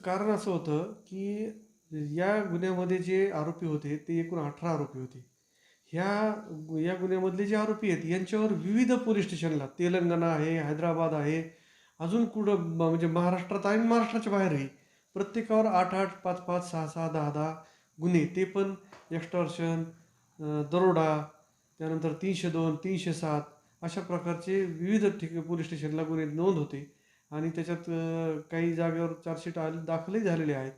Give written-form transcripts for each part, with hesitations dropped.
कारण असं होतं, की या गुन्ह्यामध्ये जे आरोपी होते, ते एकूण 18 आरोपी होते. या गुन्ह्यामधले जे आरोपी आहेत, यांच्यावर विविध पोलीस स्टेशनला तेलंगणा आहे, हैदराबाद आहे, अजून कुठं म्हणजे महाराष्ट्रात आहे आणि महाराष्ट्राच्या बाहेरही. प्रत्येकावर 8-8, 5-5, 6-6, 10-10 गुन्हे. ते पण एक्स्टॉर्शन, दरोडा, त्यानंतर 302, 307 अशा प्रकारचे विविध पोलीस स्टेशनला गुन्हे नोंद होते. आणि त्याच्यात काही जागेवर चार्जशीट दाखलही झालेले आहेत.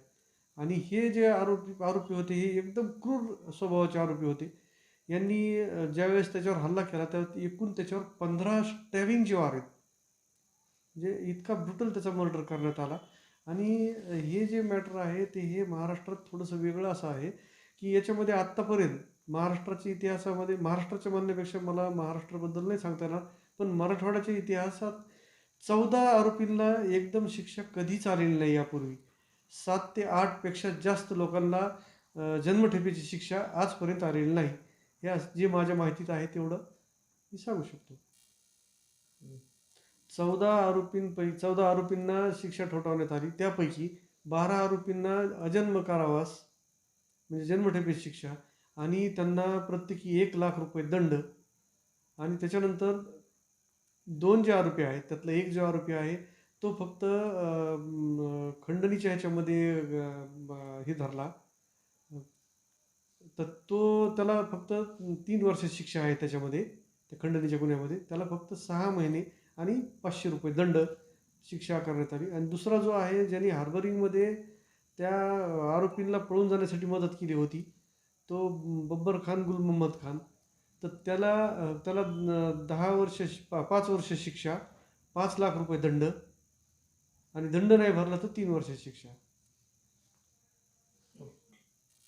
आणि हे जे आरोपी आरोपी होते, हे एकदम क्रूर स्वभावाचे आरोपी होते. यांनी ज्यावेळेस त्याच्यावर हल्ला केला, त्यावेळेस एकूण त्याच्यावर 15 स्टॅबिंगचे वार आहेत. म्हणजे इतका ब्रुटल त्याचा मर्डर करण्यात आला. आणि हे जे मॅटर आहे, ते हे महाराष्ट्रात थोडंसं वेगळं असं आहे, की याच्यामध्ये आत्तापर्यंत महाराष्ट्राच्या इतिहासामध्ये, महाराष्ट्राच्या म्हणण्यापेक्षा मला महाराष्ट्राबद्दल नाही सांगता येणार, पण मराठवाड्याच्या इतिहासात 14 आरोपींना एकदम शिक्षा कधीच आलेली नाही यापूर्वी. 7 ते 8 पेक्षा जास्त लोकांना जन्मठेपेची शिक्षा आजपर्यंत आलेली नाही. हे जे माझ्या माहितीत आहे तेवढं मी सांगू शकतो. 14 आरोपींना शिक्षा ठोठावण्यात आली. त्यापैकी 12 आरोपींना अजन्म कारावास म्हणजे जन्मठेपेची शिक्षा आणि त्यांना प्रत्येकी ₹1,00,000 दंड. आणि त्याच्यानंतर 2 जे आरोपी आहेत, त्यातला एक जो आरोपी आहे, तो फक्त खंडणीच्या ह्याच्यामध्ये हे धरला. तर त्याला फक्त 3 वर्षाची शिक्षा आहे त्याच्यामध्ये, त्या खंडणीच्या गुन्ह्यामध्ये. त्याला फक्त 6 महिने आणि ₹500 दंड शिक्षा करण्यात आली. आणि दुसरा जो आहे, ज्यांनी हार्बरिंगमध्ये त्या आरोपींना पळून जाण्यासाठी मदत केली होती, तो बब्बर खान, गुल मोहम्मद खान. तर त्याला 10 वर्ष 5 वर्ष शिक्षा, ₹5,00,000 दंड आणि दंड नाही भरला तर 3 वर्षाची शिक्षा.